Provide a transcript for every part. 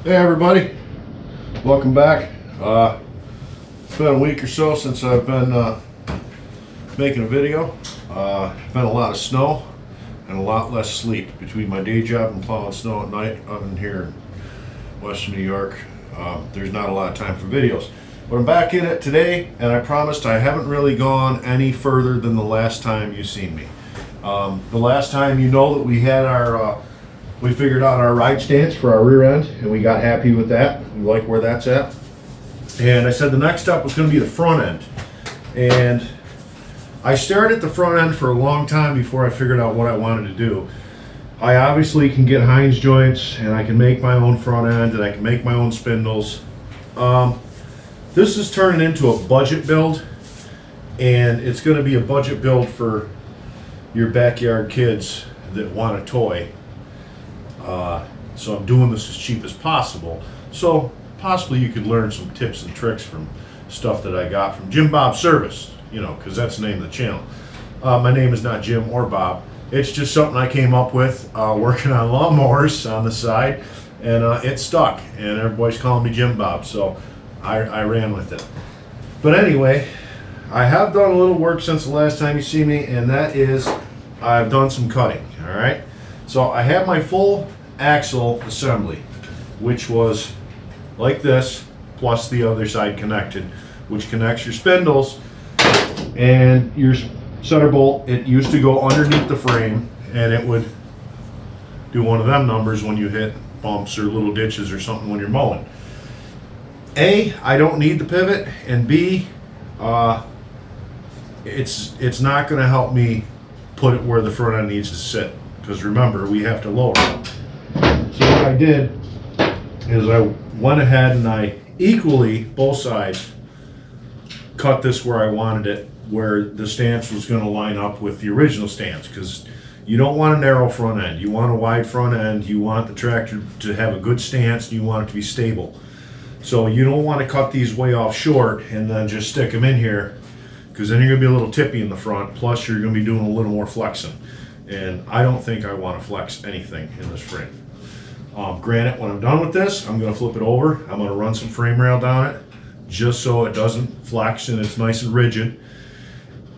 Hey everybody, welcome back. It's been a week or so since I've been making a video. Been a lot of snow and a lot less sleep between my day job and plowing snow at night up in here in Western New York. There's not a lot of time for videos. But I'm back in it today, and I promised I haven't really gone any further than the last time you seen me. The last time you know that we had our we figured out our ride stance for our rear end, and we got happy with that. We like where that's at. And I said the next step was going to be the front end. And I stared at the front end for a long time before I figured out what I wanted to do. I obviously can get Heinz joints, and I can make my own front end, and I can make my own spindles. This is turning into a budget build, and it's going to be a budget build for your backyard kids that want a toy. So I'm doing this as cheap as possible. So possibly you could learn some tips and tricks from stuff that I got from Jim Bob Service, you know, because that's the name of the channel. My name is not Jim or Bob. It's just something I came up with working on lawnmowers on the side, and it stuck, and everybody's calling me Jim Bob, so I ran with it. But anyway, I have done a little work since the last time you see me, and that is I've done some cutting, all right? So I have my full axle assembly, which was like this, plus the other side connected, which connects your spindles and your center bolt. It used to go underneath the frame, and it would do one of them numbers when you hit bumps or little ditches or something when you're mowing. A, I don't need the pivot, and B, it's not going to help me put it where the front end needs to sit, because remember, we have to lower it. So what I did is I went ahead and I equally, both sides, cut this where I wanted it, where the stance was going to line up with the original stance, because you don't want a narrow front end. You want a wide front end. You want the tractor to have a good stance, and you want it to be stable. So you don't want to cut these way off short and then just stick them in here, because then you're going to be a little tippy in the front, plus you're going to be doing a little more flexing. And I don't think I want to flex anything in this frame. Granted, when I'm done with this, I'm going to flip it over. I'm going to run some frame rail down it, just so it doesn't flex and it's nice and rigid.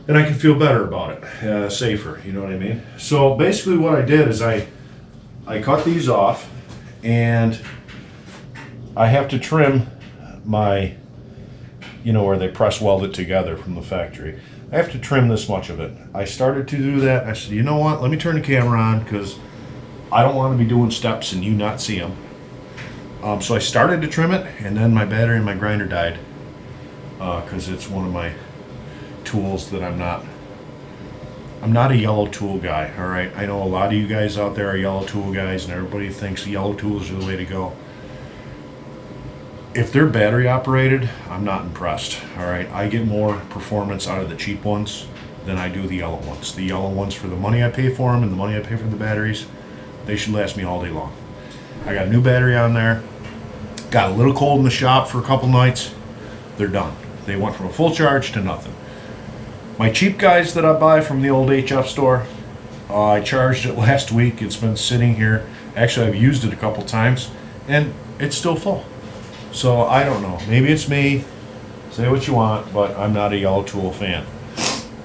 And I can feel better about it, safer, you know what I mean? So basically what I did is I cut these off, and I have to trim my, you know, where they press weld it together from the factory. I have to trim this much of it. I started to do that. I said, you know what, let me turn the camera on, because I don't want to be doing steps and you not see them. So I started to trim it, and then my battery and my grinder died, because it's one of my tools that I'm not a yellow tool guy, all right? I know a lot of you guys out there are yellow tool guys, and everybody thinks yellow tools are the way to go. If they're battery operated, I'm not impressed, all right? I get more performance out of the cheap ones than I do the yellow ones. The yellow ones, for the money I pay for them and the money I pay for the batteries, they should last me all day long. I got a new battery on there. Got a little cold in the shop for a couple nights. They're done. They went from a full charge to nothing. My cheap guys that I buy from the old HF store, I charged it last week. It's been sitting here. Actually, I've used it a couple times, and it's still full. So I don't know. Maybe it's me. Say what you want, but I'm not a yellow tool fan.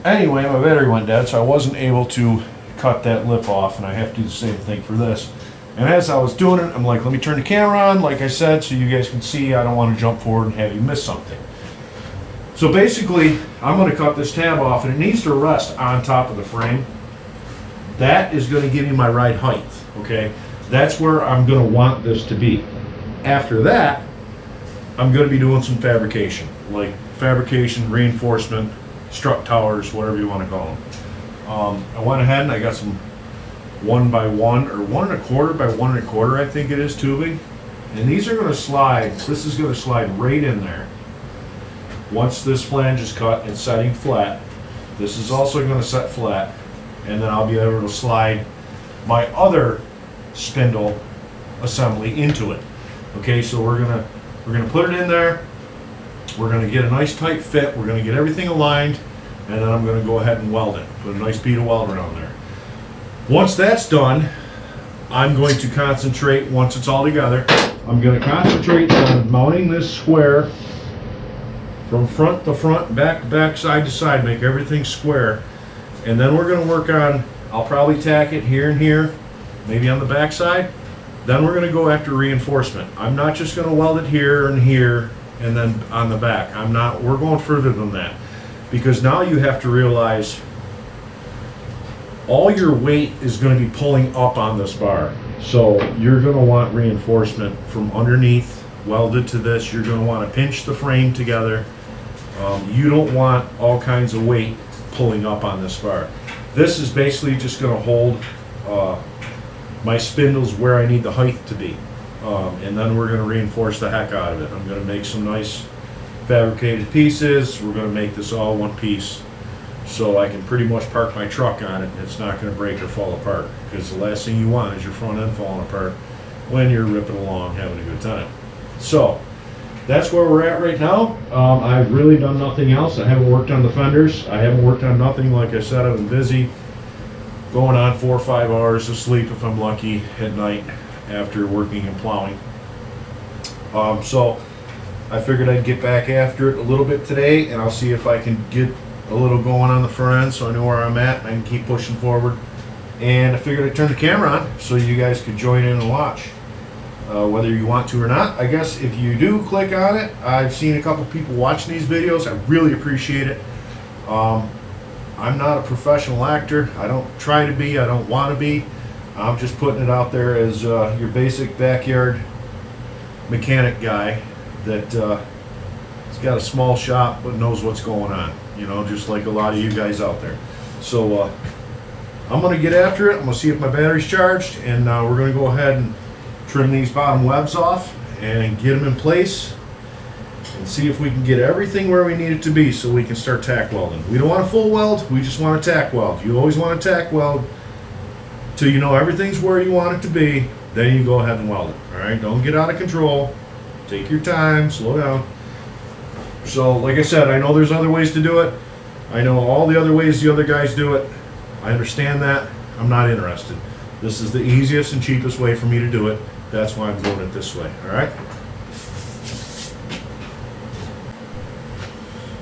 Anyway, my battery went dead, so I wasn't able to cut that lip off, and I have to do the same thing for this. And as I was doing it, I'm like, let me turn the camera on, like I said, so you guys can see. I don't want to jump forward and have you miss something. So basically, I'm going to cut this tab off, and it needs to rest on top of the frame. That is going to give me my ride height, okay? That's where I'm going to want this to be. After that, I'm going to be doing some fabrication, like fabrication, reinforcement, strut towers, whatever you want to call them. I went ahead and I got some 1x1 or 1 1/4 by 1 1/4, I think it is, tubing. And these are going to slide, this is going to slide right in there. Once this flange is cut and setting flat, this is also going to set flat, and then I'll be able to slide my other spindle assembly into it. Okay, so we're gonna put it in there. We're gonna get a nice tight fit. We're gonna get everything aligned, and then I'm gonna go ahead and weld it. Put a nice bead of weld around there. Once that's done, I'm going to concentrate, once it's all together, I'm going to concentrate on mounting this square from front to front, back to back, side to side, make everything square. And then we're going to work on, I'll probably tack it here and here, maybe on the back side. Then we're going to go after reinforcement. I'm not just going to weld it here and then on the back. We're going further than that. Because now you have to realize all your weight is going to be pulling up on this bar. So you're going to want reinforcement from underneath, welded to this. You're going to want to pinch the frame together. You don't want all kinds of weight pulling up on this bar. This is basically just going to hold my spindles where I need the height to be. And then we're going to reinforce the heck out of it. I'm going to make some nice fabricated pieces. We're going to make this all one piece so I can pretty much park my truck on it and it's not going to break or fall apart, because the last thing you want is your front end falling apart when you're ripping along having a good time. So that's where we're at right now. I've really done nothing else. I haven't worked on the fenders. I haven't worked on nothing. Like I said, I've been busy going on 4 or 5 hours of sleep if I'm lucky at night after working and plowing. So I figured I'd get back after it a little bit today, and I'll see if I can get a little going on the front end so I know where I'm at and I can keep pushing forward. And I figured I'd turn the camera on so you guys could join in and watch. Whether you want to or not. I guess if you do click on it, I've seen a couple people watching these videos. I really appreciate it. I'm not a professional actor. I don't try to be. I don't want to be. I'm just putting it out there as your basic backyard mechanic guy that has got a small shop but knows what's going on. You know, just like a lot of you guys out there. So I'm going to get after it. I'm going to see if my battery's charged, and we're going to go ahead and trim these bottom webs off and get them in place and see if we can get everything where we need it to be so we can start tack welding. We don't want a full weld, we just want a tack weld. You always want a tack weld till you know everything's where you want it to be, then you go ahead and weld it. Alright, don't get out of control. Take your time, slow down. So like I said, I know there's other ways to do it. I know all the other ways the other guys do it. I understand that. I'm not interested. This is the easiest and cheapest way for me to do it. That's why I'm doing it this way, all right?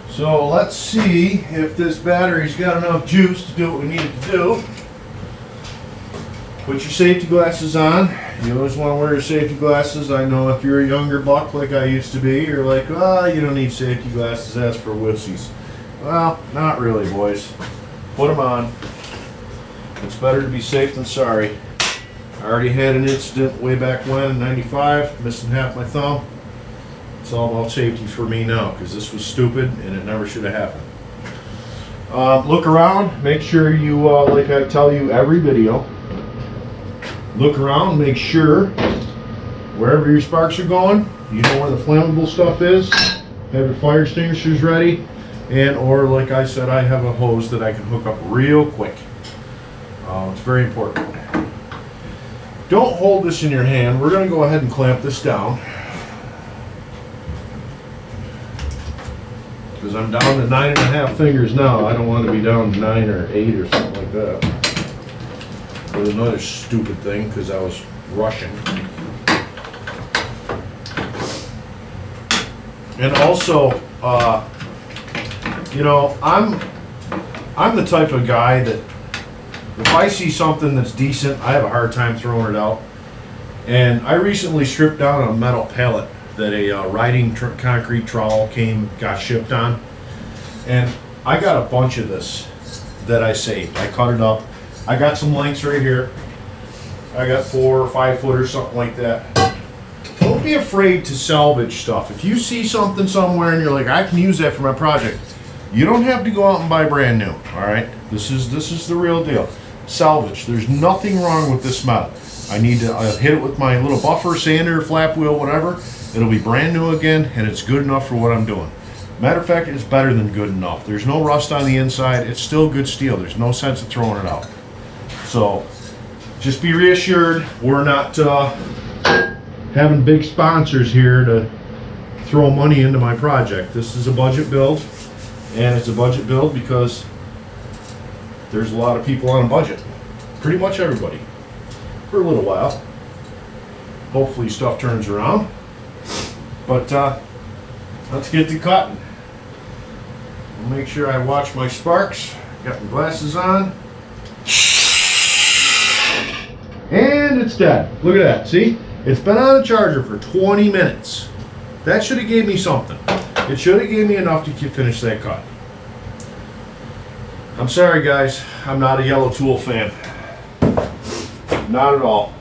So let's see if this battery's got enough juice to do what we need it to do. Put your safety glasses on. You always want to wear your safety glasses. I know if you're a younger buck like I used to be, you're like, oh, you don't need safety glasses, that's for wussies. Well, not really, boys. Put them on. It's better to be safe than sorry. I already had an incident way back when, in '95, missing half my thumb. It's all about safety for me now, because this was stupid and it never should have happened. Look around, make sure you, like I tell you every video, look around, make sure wherever your sparks are going, you know where the flammable stuff is, have your fire extinguishers ready, and or like I said, I have a hose that I can hook up real quick. It's very important. Don't hold this in your hand. We're going to go ahead and clamp this down, because I'm down to 9.5 fingers now. I don't want to be down to 9 or 8 or something like that. With another stupid thing, because I was rushing. And also, you know, I'm the type of guy that if I see something that's decent, I have a hard time throwing it out. And I recently stripped down a metal pallet that a riding concrete trowel got shipped on. And I got a bunch of this that I saved. I cut it up. I got some lengths right here. I got 4 or 5 foot or something like that. Don't be afraid to salvage stuff. If you see something somewhere and you're like, I can use that for my project, you don't have to go out and buy brand new. All right, this is the real deal. Salvage. There's nothing wrong with this metal. I need to hit it with my little buffer, sander, flap wheel, whatever. It'll be brand new again, and it's good enough for what I'm doing. Matter of fact, it's better than good enough. There's no rust on the inside. It's still good steel. There's no sense of throwing it out. So just be reassured, we're not having big sponsors here to throw money into my project. This is a budget build, and it's a budget build because there's a lot of people on a budget. Pretty much everybody. For a little while. hopefully stuff turns around. But let's get to cutting. I'll make sure I watch my sparks. Got my glasses on. And it's dead. Look at that. See? It's been on the charger for 20 minutes. That should have gave me something. It should have gave me enough to finish that cut. I'm sorry guys, I'm not a Yellow Tool fan. Not at all.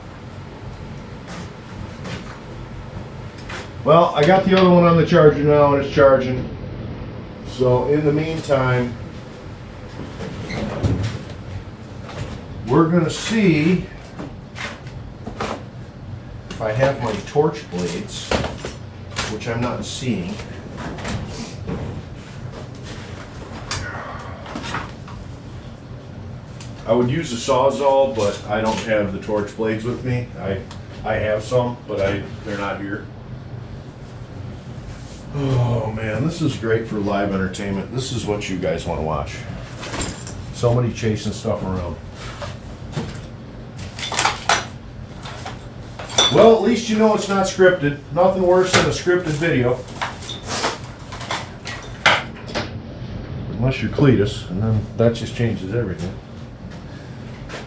Well, I got the other one on the charger now and it's charging. So in the meantime, we're gonna see if I have my torch blades, which I'm not seeing. I would use a Sawzall, but I don't have the torch blades with me. I have some, but they're not here. Oh man, this is great for live entertainment. This is what you guys want to watch. Somebody chasing stuff around. Well, at least you know it's not scripted. Nothing worse than a scripted video. Unless you're Cletus, and then that just changes everything.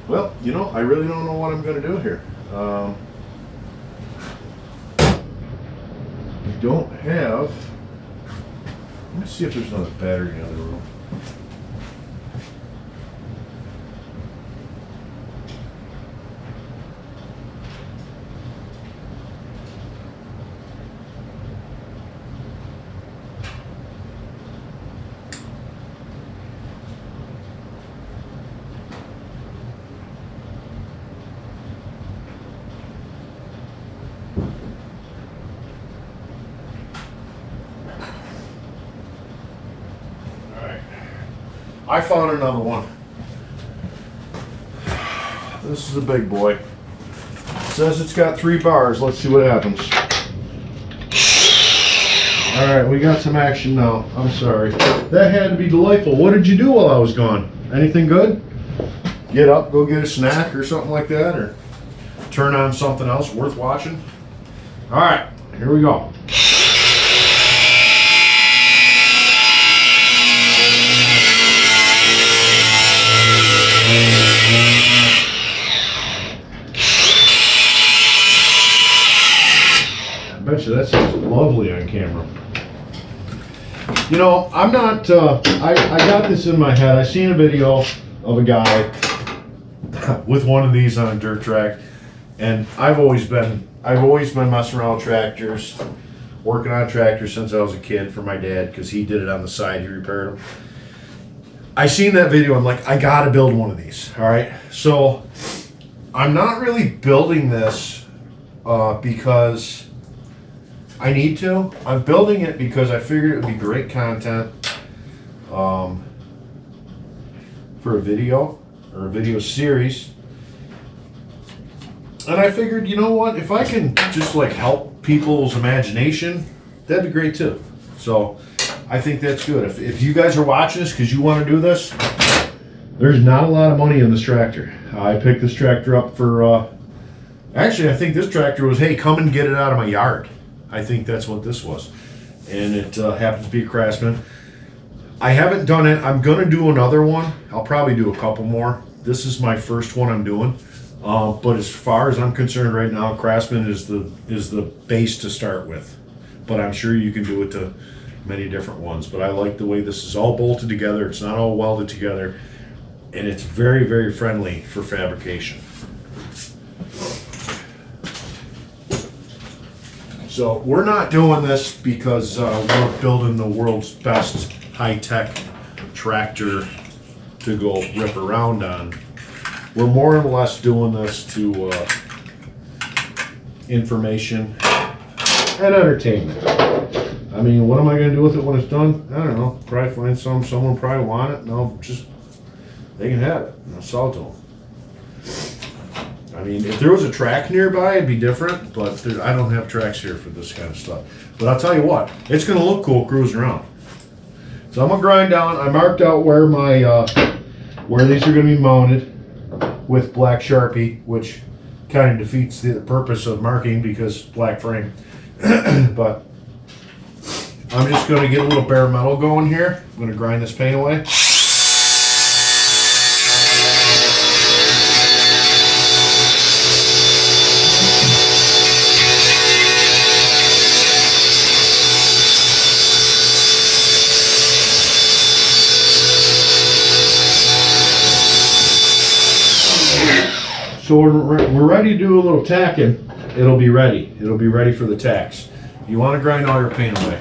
Well, you know, I really don't know what I'm going to do here. I don't have... Let me see if there's another battery in the other room. I found another one. This is a big boy. It says it's got 3 bars. Let's see what happens. Alright, we got some action now. I'm sorry. That had to be delightful. What did you do while I was gone? Anything good? Get up, go get a snack or something like that? Or turn on something else worth watching? Alright, here we go. I bet you that sounds lovely on camera. You know, I'm not, I got this in my head. I seen a video of a guy with one of these on a dirt track, and I've always been messing around with tractors, working on tractors since I was a kid for my dad, because he did it on the side, he repaired them. I seen that video, I'm like, I gotta build one of these, all right? So, I'm not really building this because I need to. I'm building it because I figured it would be great content for a video or a video series. And I figured, you know what, if I can just like help people's imagination, that'd be great too. So I think that's good. If you guys are watching this because you want to do this, there's not a lot of money in this tractor. I picked this tractor up for, actually I think this tractor was, hey, come and get it out of my yard. I think that's what this was. And it happens to be a Craftsman. I haven't done it. I'm going to do another one. I'll probably do a couple more. This is my first one I'm doing. But as far as I'm concerned right now, Craftsman is the base to start with. But I'm sure you can do it to many different ones. But I like the way this is all bolted together. It's not all welded together. And it's very, very friendly for fabrication. So we're not doing this because we're building the world's best high-tech tractor to go rip around on. We're more or less doing this to information and entertainment. I mean, what am I going to do with it when it's done? I don't know. Probably find someone probably want it, and I'll just, they can have it. I'll sell it to them. I mean, if there was a track nearby, it'd be different, but I don't have tracks here for this kind of stuff. But I'll tell you what, it's going to look cool cruising around. So I'm going to grind down. I marked out where my where these are going to be mounted with black Sharpie, which kind of defeats the purpose of marking because black frame. But I'm just going to get a little bare metal going here. I'm going to grind this paint away. So we're ready to do a little tacking. It'll be ready. It'll be ready for the tacks. You want to grind all your paint away.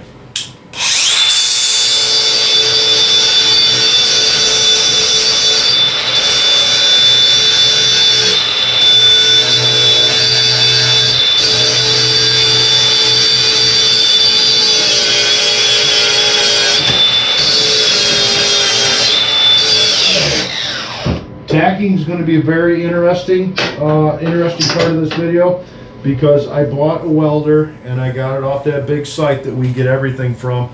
Tacking is going to be a very interesting part of this video, because I bought a welder and I got it off that big site that we get everything from.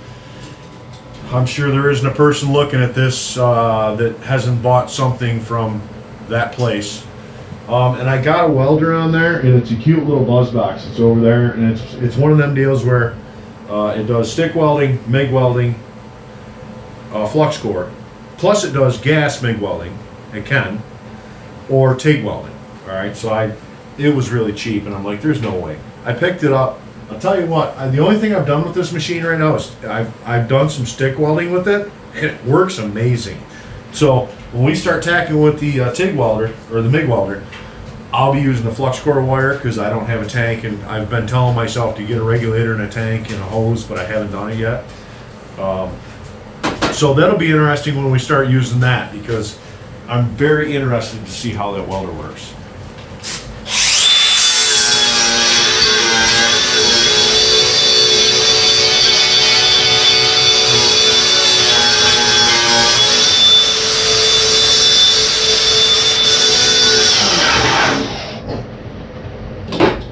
I'm sure there isn't a person looking at this that hasn't bought something from that place. And I got a welder on there, and it's a cute little buzz box. It's over there, and it's one of them deals where it does stick welding, MIG welding, flux core, plus it does gas MIG welding. It can, or TIG welding. All right, so it was really cheap, and I'm like, there's no way. I picked it up. I'll tell you what, the only thing I've done with this machine right now is I've done some stick welding with it, and it works amazing. So when we start tacking with the TIG welder, or the MIG welder, I'll be using the flux core wire because I don't have a tank, and I've been telling myself to get a regulator and a tank and a hose, but I haven't done it yet. So that'll be interesting when we start using that, because I'm very interested to see how that welder works.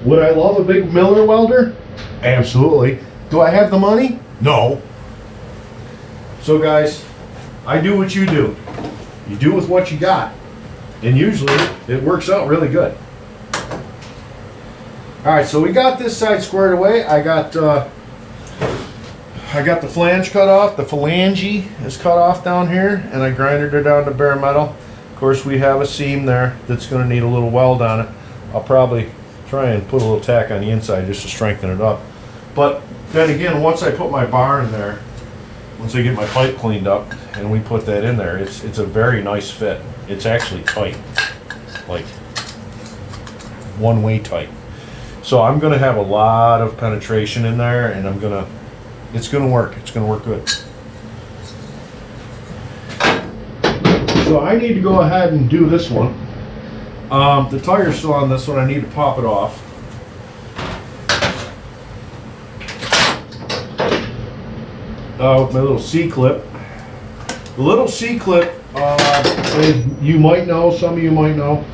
Would I love a big Miller welder? Absolutely. Do I have the money? No. So guys, I do what you do. You do with what you got, and usually it works out really good. All right, so we got this side squared away. I got the flange cut off. The phalange is cut off down here, and I grinded it down to bare metal. Of course, we have a seam there that's going to need a little weld on it. I'll probably try and put a little tack on the inside just to strengthen it up. But then again, once I put my bar in there, once I get my pipe cleaned up and we put that in there, it's a very nice fit. It's actually tight, like one-way tight. So I'm gonna have a lot of penetration in there, and it's gonna work. It's gonna work good. So I need to go ahead and do this one. The tire's still on this one. I need to pop it off. With my little C-clip. The little C-clip, you might know, some of you might know.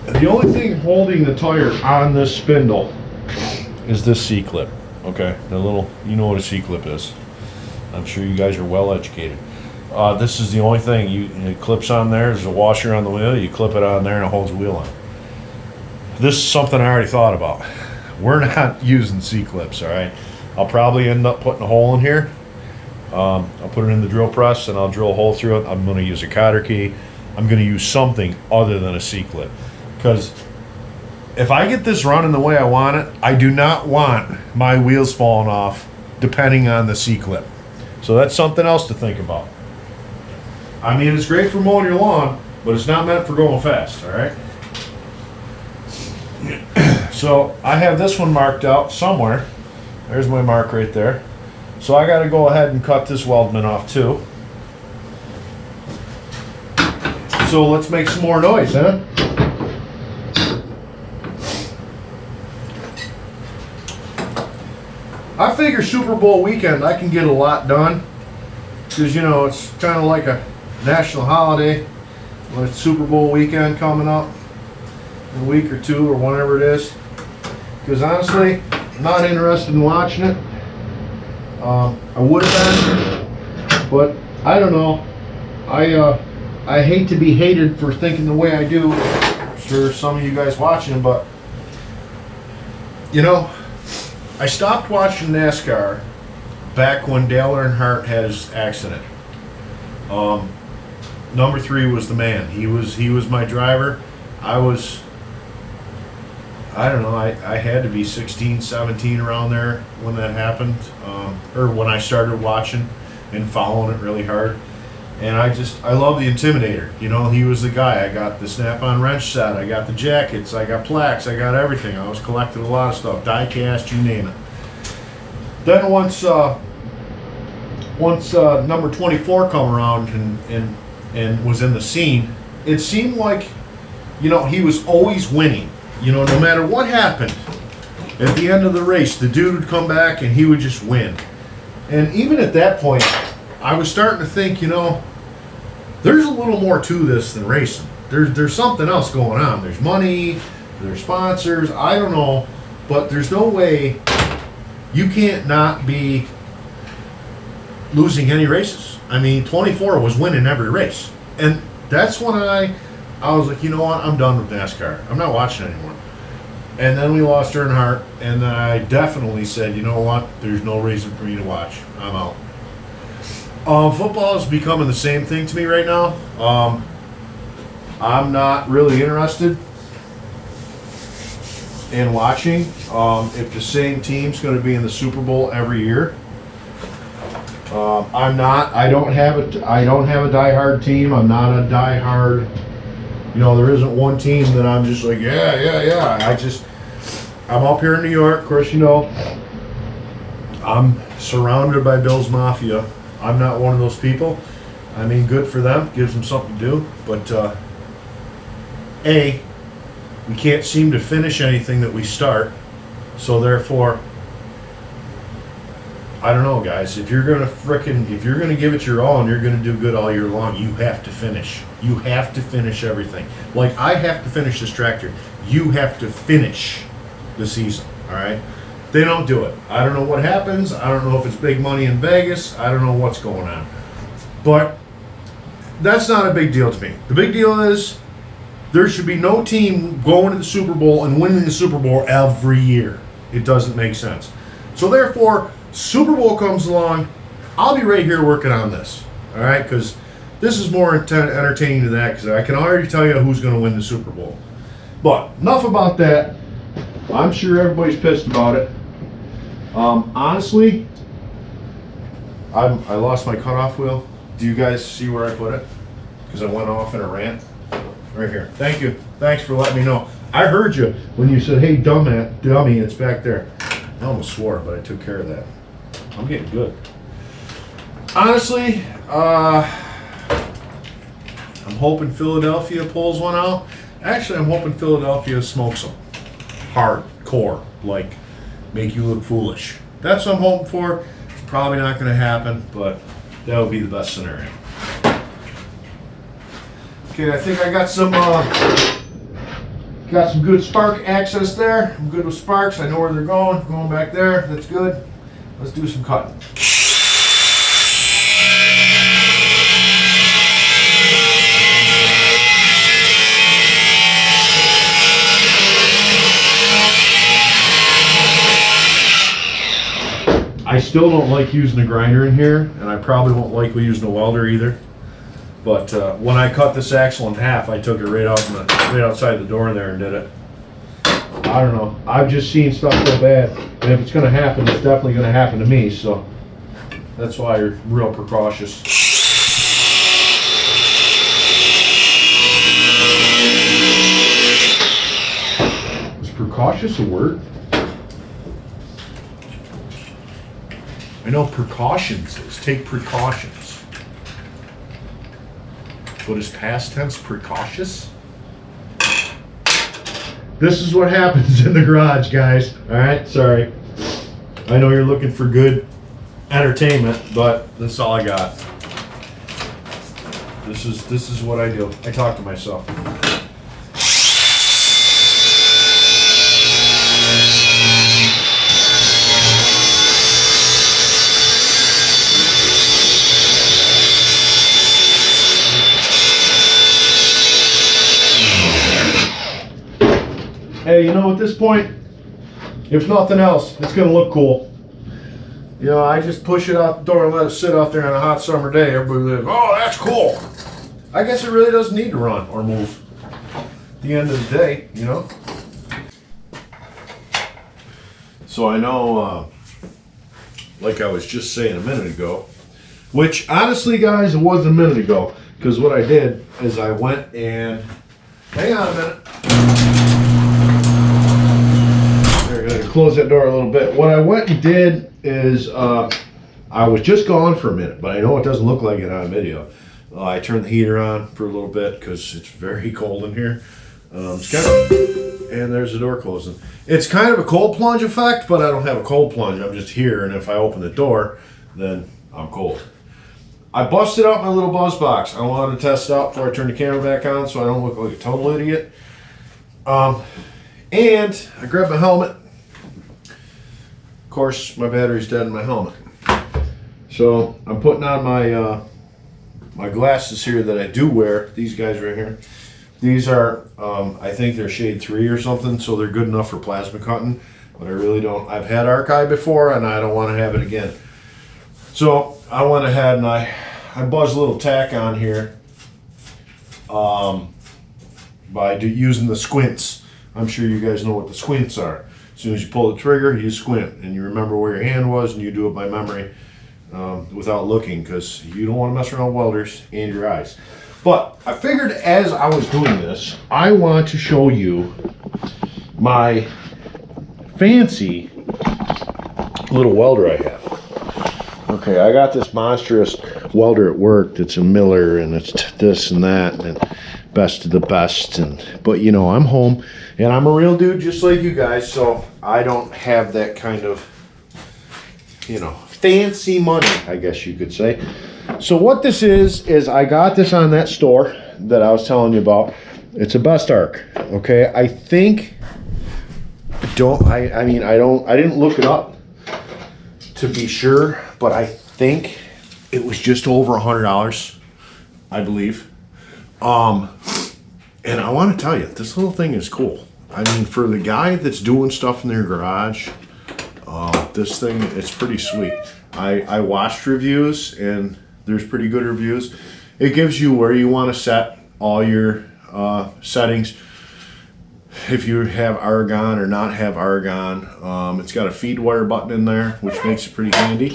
The only thing holding the tire on this spindle is this C-clip. Okay, the little, you know what a C-clip is. I'm sure you guys are well educated. This is the only thing, it clips on there. There's a washer on the wheel. You clip it on there and it holds the wheel on. This is something I already thought about. We're not using C-clips, all right? I'll probably end up putting a hole in here. I'll put it in the drill press and I'll drill a hole through it. I'm going to use a cotter key. I'm going to use something other than a C-clip, because if I get this running the way I want it, I do not want my wheels falling off depending on the C-clip. So that's something else to think about. I mean, it's great for mowing your lawn, but it's not meant for going fast, all right? So I have this one marked out somewhere. There's my mark right there. So I got to go ahead and cut this weldment off too. So let's make some more noise, huh? I figure Super Bowl weekend I can get a lot done, because, you know, it's kind of like a national holiday when it's Super Bowl weekend coming up in a week or two or whenever it is. Because honestly, I'm not interested in watching it. I would have been, but I don't know. I hate to be hated for thinking the way I do for some of you guys watching, but you know, I stopped watching NASCAR back when Dale Earnhardt had his accident. Number 3 was the man. He was my driver. I don't know, I had to be 16, 17 around there when that happened, or when I started watching and following it really hard. And I love the Intimidator. You know, he was the guy. I got the Snap-on wrench set, I got the jackets, I got plaques, I got everything. I was collecting a lot of stuff, die cast, you name it. Then once number 24 come around and was in the scene, it seemed like, you know, he was always winning. You know, no matter what happened, at the end of the race, the dude would come back and he would just win. And even at that point, I was starting to think, you know, there's a little more to this than racing. There's something else going on. There's money, there's sponsors, I don't know, but there's no way you can't not be losing any races. I mean, 24 was winning every race. And that's when I was like, you know what, I'm done with NASCAR. I'm not watching anymore. And then we lost Earnhardt, and then I definitely said, you know what, there's no reason for me to watch. I'm out. Football is becoming the same thing to me right now. I'm not really interested in watching if the same team's going to be in the Super Bowl every year. I don't have a diehard team. I'm not a diehard. You know, there isn't one team that I'm just like, yeah. I'm up here in New York. Of course, you know, I'm surrounded by Bills Mafia. I'm not one of those people. I mean, good for them. Gives them something to do. But, we can't seem to finish anything that we start. So, therefore, I don't know, guys. If you're gonna give it your all and you're gonna do good all year long, you have to finish. You have to finish everything. Like I have to finish this tractor. You have to finish the season. All right. They don't do it. I don't know what happens. I don't know if it's big money in Vegas. I don't know what's going on. But that's not a big deal to me. The big deal is there should be no team going to the Super Bowl and winning the Super Bowl every year. It doesn't make sense. So therefore, Super Bowl comes along, I'll be right here working on this, all right? Because this is more entertaining than that, because I can already tell you who's going to win the Super Bowl. But enough about that. I'm sure everybody's pissed about it. Honestly, I lost my cutoff wheel. Do you guys see where I put it? Because I went off in a rant. Right here. Thank you. Thanks for letting me know. I heard you when you said, hey, dummy, it's back there. I almost swore, but I took care of that. I'm getting good. Honestly, I'm hoping Philadelphia pulls one out. Actually, I'm hoping Philadelphia smokes them. Hardcore. Like, make you look foolish. That's what I'm hoping for. It's probably not going to happen, but that would be the best scenario. Okay, I think I got some good spark access there. I'm good with sparks. I know where they're going. Going back there. That's good. Let's do some cutting. I still don't like using a grinder in here, and I probably won't like using a welder either. But when I cut this axle in half, I took it right outside the door there and did it. I don't know. I've just seen stuff so bad, and if it's going to happen, it's definitely going to happen to me. So that's why you're real precautious. Is precautious a word? I know precautions is take precautions. But is past tense precautious? This is what happens in the garage, guys. Alright, sorry. I know you're looking for good entertainment, but that's all I got. This is what I do. I talk to myself. hey, you know, at this point, if nothing else, it's gonna look cool. You know, I just push it out the door and let it sit out there on a hot summer day. Everybody goes, oh, that's cool. I guess it really doesn't need to run or move at the end of the day, you know? So I know, like I was just saying a minute ago, which honestly, guys, it wasn't a minute ago, because what I did is I went and, hang on a minute. There, I'm gonna close that door a little bit. What I went and did is, I was just gone for a minute, but I know it doesn't look like it on video. I turned the heater on for a little bit because it's very cold in here. And there's the door closing. It's kind of a cold plunge effect, but I don't have a cold plunge. I'm just here, and if I open the door, then I'm cold. I busted out my little buzz box. I wanted to test it out before I turn the camera back on so I don't look like a total idiot. And I grabbed my helmet. Of course, my battery's dead in my helmet. So I'm putting on my my glasses here that I do wear. These guys right here. These are, I think they're shade 3 or something, so they're good enough for plasma cutting. But I really don't. I've had arc eye before, and I don't want to have it again. So I went ahead and I buzzed a little tack on here by using the squints. I'm sure you guys know what the squints are. As soon as you pull the trigger, you squint, and you remember where your hand was, and you do it by memory without looking, because you don't want to mess around with welders and your eyes. But I figured as I was doing this, I want to show you my fancy little welder I have. Okay, I got this monstrous welder at work that's a Miller, and it's this and that, and best of the best. But you know, I'm home, and I'm a real dude just like you guys, so I don't have that kind of, you know, fancy money, I guess you could say. So what this is I got this on that store that I was telling you about. It's a Best Arc. Okay, I think, I didn't look it up to be sure, but I think it was just over $100, I believe. And I want to tell you, this little thing is cool. I mean, for the guy that's doing stuff in their garage, this thing, it's pretty sweet. I watched reviews, and there's pretty good reviews. It gives you where you want to set all your settings. If you have argon or not have argon, it's got a feed wire button in there, which makes it pretty handy.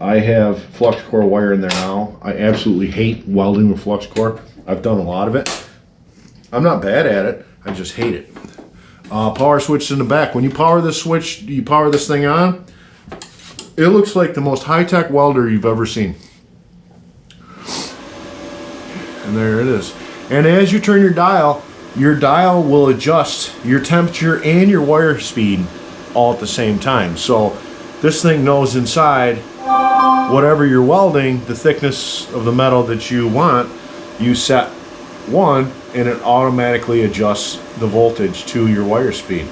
I have flux core wire in there now. I absolutely hate welding with flux core. I've done a lot of it. I'm not bad at it, I just hate it. Power switch in the back. When you power this switch, you power this thing on, it looks like the most high-tech welder you've ever seen. And there it is. And as you turn your dial will adjust your temperature and your wire speed all at the same time. So this thing knows inside whatever you're welding, the thickness of the metal that you want, you set one, and it automatically adjusts the voltage to your wire speed,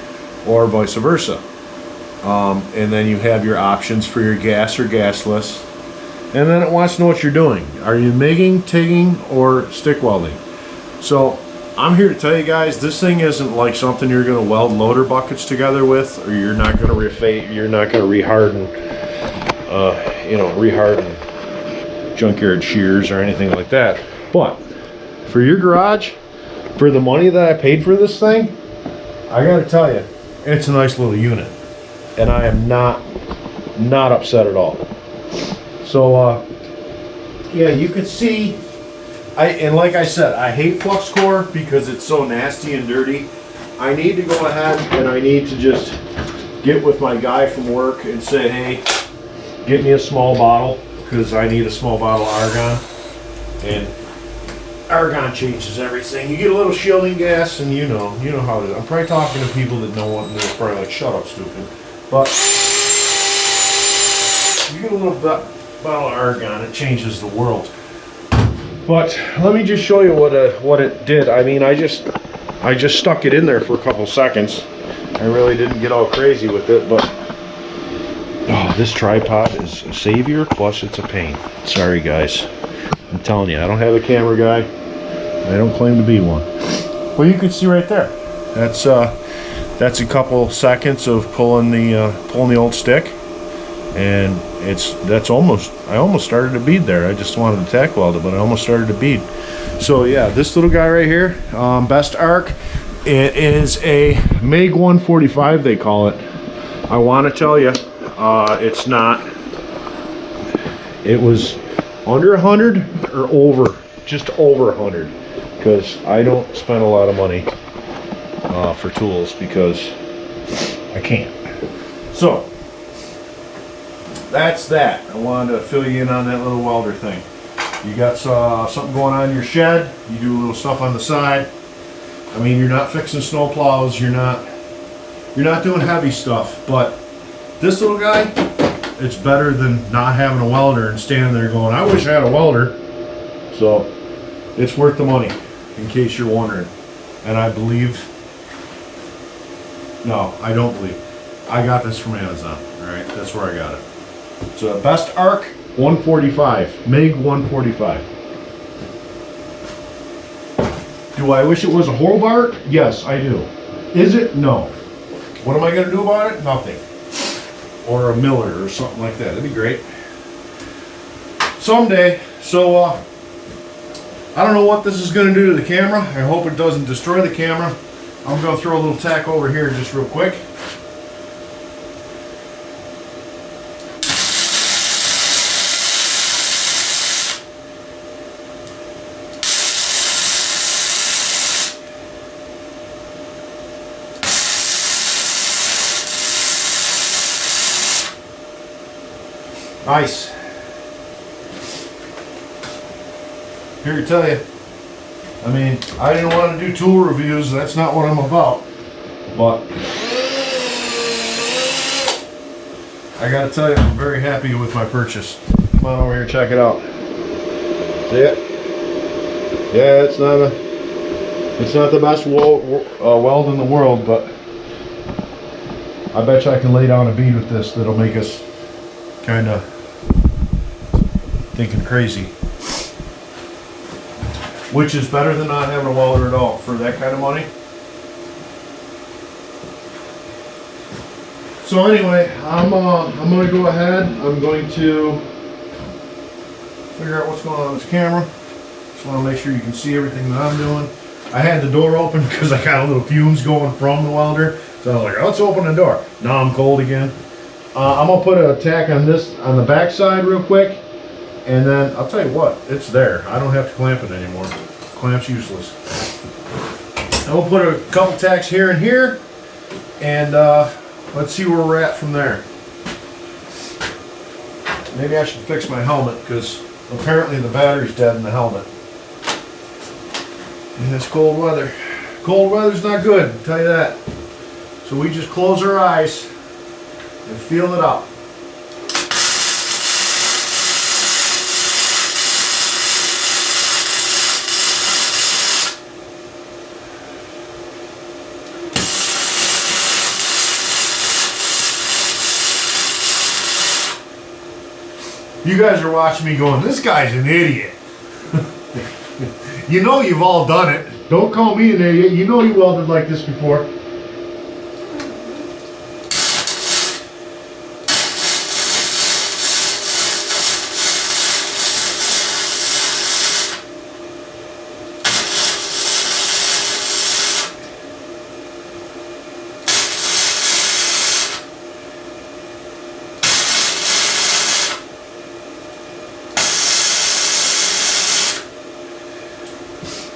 or vice versa. And then you have your options for your gas or gasless. And then it wants to know what you're doing. Are you MIGging, TIGging, or stick welding? So I'm here to tell you guys, this thing isn't like something you're going to weld loader buckets together with, or you're not going to reharden, reharden junkyard shears or anything like that. But for your garage, for the money that I paid for this thing, I got to tell you, it's a nice little unit, and I am not upset at all. So yeah, you can see, and like I said, I hate flux core because it's so nasty and dirty. I need to go ahead and I need to just get with my guy from work and say, hey, get me a small bottle, because I need a small bottle of argon. And argon changes everything. You get a little shielding gas, and you know how it is. I'm probably talking to people that know what, and they're probably like, shut up, stupid. But you get a little bottle of argon, it changes the world. But let me just show you what it did. I mean, I just stuck it in there for a couple seconds. I really didn't get all crazy with it, but oh, this tripod is a savior, plus it's a pain. Sorry guys, I'm telling you, I don't have a camera guy. I don't claim to be one. Well, you can see right there. That's That's a couple seconds of pulling the old stick, and that's almost, I almost started to bead there. I just wanted to tack weld it, but I almost started to bead. So yeah, this little guy right here, Best Arc. It is a MiG 145, they call it. I want to tell you, it's not. It was under 100 or over, just over 100, because I don't spend a lot of money for tools because I can't. So that's that. I wanted to fill you in on that little welder thing. You got something going on in your shed, you do a little stuff on the side. I mean, you're not fixing snow plows, you're not doing heavy stuff, but this little guy, it's better than not having a welder and standing there going, I wish I had a welder. So it's worth the money, in case you're wondering. And I believe, no, I don't believe, I got this from Amazon. All right, that's where I got it. It's a Best Arc 145, MiG 145. Do I wish it was a Hobart? Yes, I do. Is it? No. What am I going to do about it? Nothing. Or a Miller or something like that. That'd be great. Someday. So, I don't know what this is going to do to the camera. I hope it doesn't destroy the camera. I'm going to throw a little tack over here just real quick. Nice. Here to tell you, I mean, I didn't want to do tool reviews, that's not what I'm about, but I gotta tell you, I'm very happy with my purchase. Come on over here, check it out. See it? Yeah, it's not the best weld in the world, but I bet you I can lay down a bead with this that'll make us kind of thinking crazy. Which is better than not having a welder at all for that kind of money. So anyway, I'm going to go ahead. I'm going to figure out what's going on with this camera. Just want to make sure you can see everything that I'm doing. I had the door open because I got a little fumes going from the welder. So I was like, let's open the door. Now I'm cold again. I'm going to put a tack on this, on the back side real quick. And then, I'll tell you what, it's there. I don't have to clamp it anymore. Clamp's useless. And we'll put a couple tacks here and here. And let's see where we're at from there. Maybe I should fix my helmet, because apparently the battery's dead in the helmet. And it's cold weather. Cold weather's not good, I'll tell you that. So we just close our eyes and feel it up. You guys are watching me going, this guy's an idiot. You know you've all done it. Don't call me an idiot. You know you welded like this before.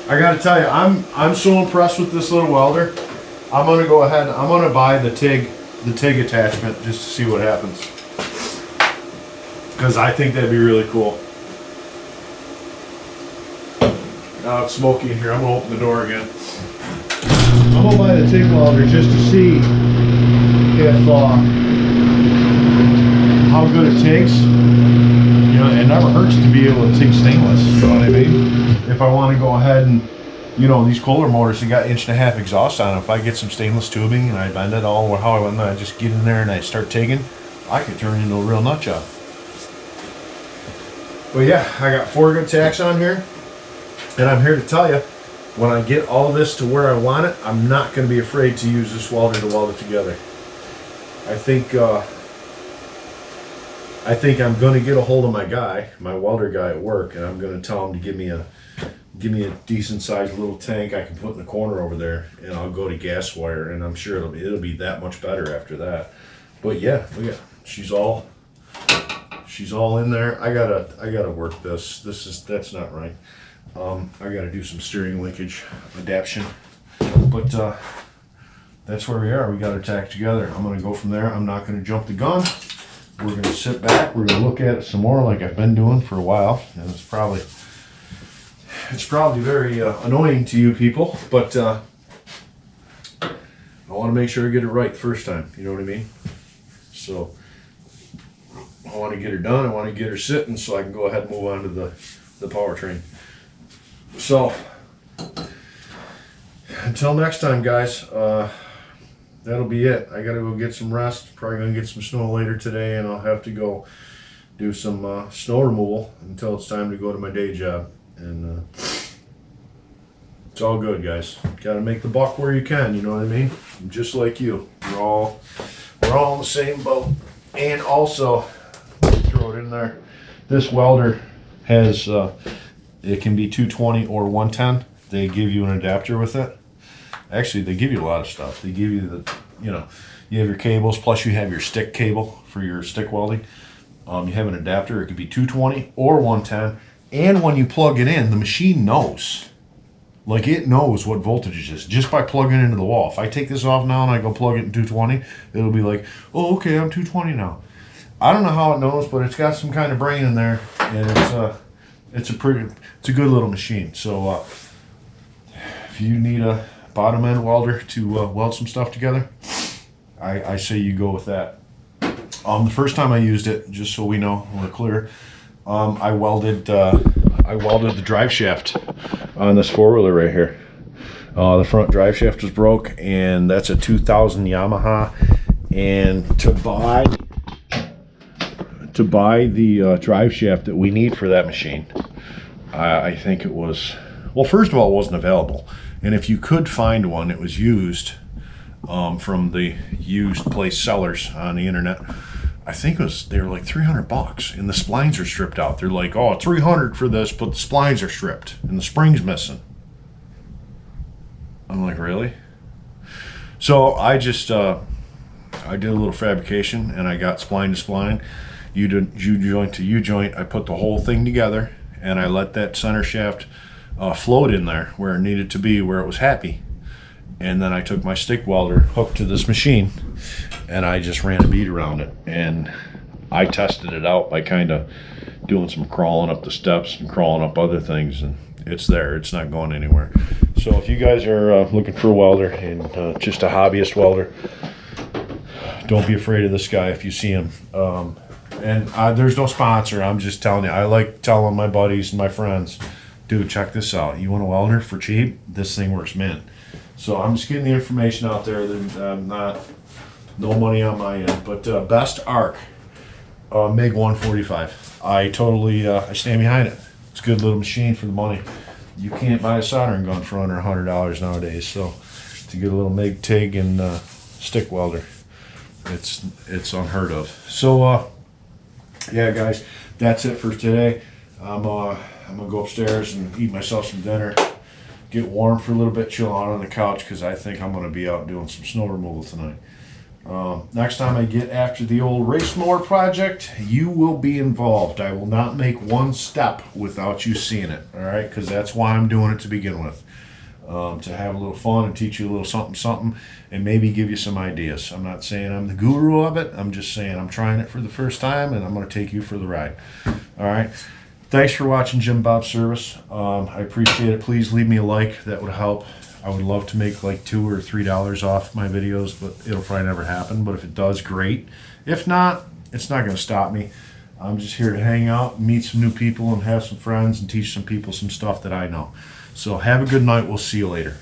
I gotta tell you, I'm so impressed with this little welder. I'm gonna go ahead. I'm gonna buy the TIG attachment just to see what happens, because I think that'd be really cool. Now it's smoky in here. I'm gonna open the door again. I'm gonna buy the TIG welder just to see if how good it takes. You know, it never hurts to be able to TIG stainless. You know what I mean? If I want to go ahead and, you know, these Kohler motors, they got 1.5 inch exhaust on them. If I get some stainless tubing and I bend it all how I want, I just get in there and I start TIGging, I could turn into a real nut job. But yeah, I got 4 good tacks on here, and I'm here to tell you, when I get all this to where I want it, I'm not going to be afraid to use this welder to weld it together. I think I'm going to get a hold of my welder guy at work, and I'm going to tell him to give me a decent sized little tank I can put in the corner over there, and I'll go to gas wire, and I'm sure it'll be that much better after that. But yeah, look at, she's all in there. I gotta work this. That's not right. I gotta do some steering linkage adaptation, but that's where we are. We got our tack together. I'm gonna go from there. I'm not gonna jump the gun. We're gonna sit back. We're gonna look at it some more, like I've been doing for a while, and it's probably very annoying to you people, but I want to make sure I get it right the first time. You know what I mean? So I want to get her done. I want to get her sitting so I can go ahead and move on to the powertrain. So until next time, guys, that'll be it. I gotta go get some rest. Probably gonna get some snow later today, and I'll have to go do some snow removal until it's time to go to my day job. And it's all good, guys. Gotta make the buck where you can, you know what I mean? Just like you. We're all in the same boat. And also, let me throw it in there, this welder has it can be 220 or 110. They give you an adapter with it. Actually, they give you a lot of stuff. They give you you have your cables, plus you have your stick cable for your stick welding. You have an adapter. It could be 220 or 110. And when you plug it in, the machine knows. Like, it knows what voltage it is just by plugging it into the wall. If I take this off now and I go plug it in 220, it'll be like, oh, okay, I'm 220 now. I don't know how it knows, but it's got some kind of brain in there, and it's a good little machine. So if you need a bottom end welder to weld some stuff together, I say you go with that. The first time I used it, just so we know, we're clear, I welded the drive shaft on this four-wheeler right here. The front drive shaft was broke, and that's a 2000 Yamaha. And to buy the drive shaft that we need for that machine, I think it was, well, first of all, it wasn't available. And if you could find one, it was used from the used place sellers on the internet. I think they were like $300, and the splines are stripped out. They're like, oh, $300 for this, but the splines are stripped and the spring's missing. I'm like, really? So I just I did a little fabrication, and I got spline to spline, U joint to U joint. I put the whole thing together, and I let that center shaft float in there where it needed to be, where it was happy. And then I took my stick welder hooked to this machine, and I just ran a bead around it, and I tested it out by kind of doing some crawling up the steps and crawling up other things, and it's there. It's not going anywhere. So if you guys are looking for a welder and just a hobbyist welder, don't be afraid of this guy if you see him. And there's no sponsor. I'm just telling you. I like telling my buddies and my friends, dude, check this out. You want a welder for cheap? This thing works mint. So I'm just getting the information out there. No money on my end, but Best Arc MiG 145. I stand behind it. It's a good little machine for the money. You can't buy a soldering gun for under $100 nowadays. So to get a little MiG TIG and stick welder, it's unheard of. So yeah, guys, that's it for today. I'm gonna go upstairs and eat myself some dinner, get warm for a little bit, chill out on the couch, because I think I'm going to be out doing some snow removal tonight. Next time I get after the old race mower project, you will be involved. I will not make one step without you seeing it, all right? Because that's why I'm doing it to begin with, to have a little fun and teach you a little something, and maybe give you some ideas. I'm not saying I'm the guru of it. I'm just saying I'm trying it for the first time, and I'm going to take you for the ride, all right? Thanks for watching Jim Bob Service. I appreciate it. Please leave me a like. That would help. I would love to make like $2 or $3 off my videos, but it'll probably never happen. But if it does, great. If not, it's not going to stop me. I'm just here to hang out, meet some new people, and have some friends, and teach some people some stuff that I know. So have a good night. We'll see you later.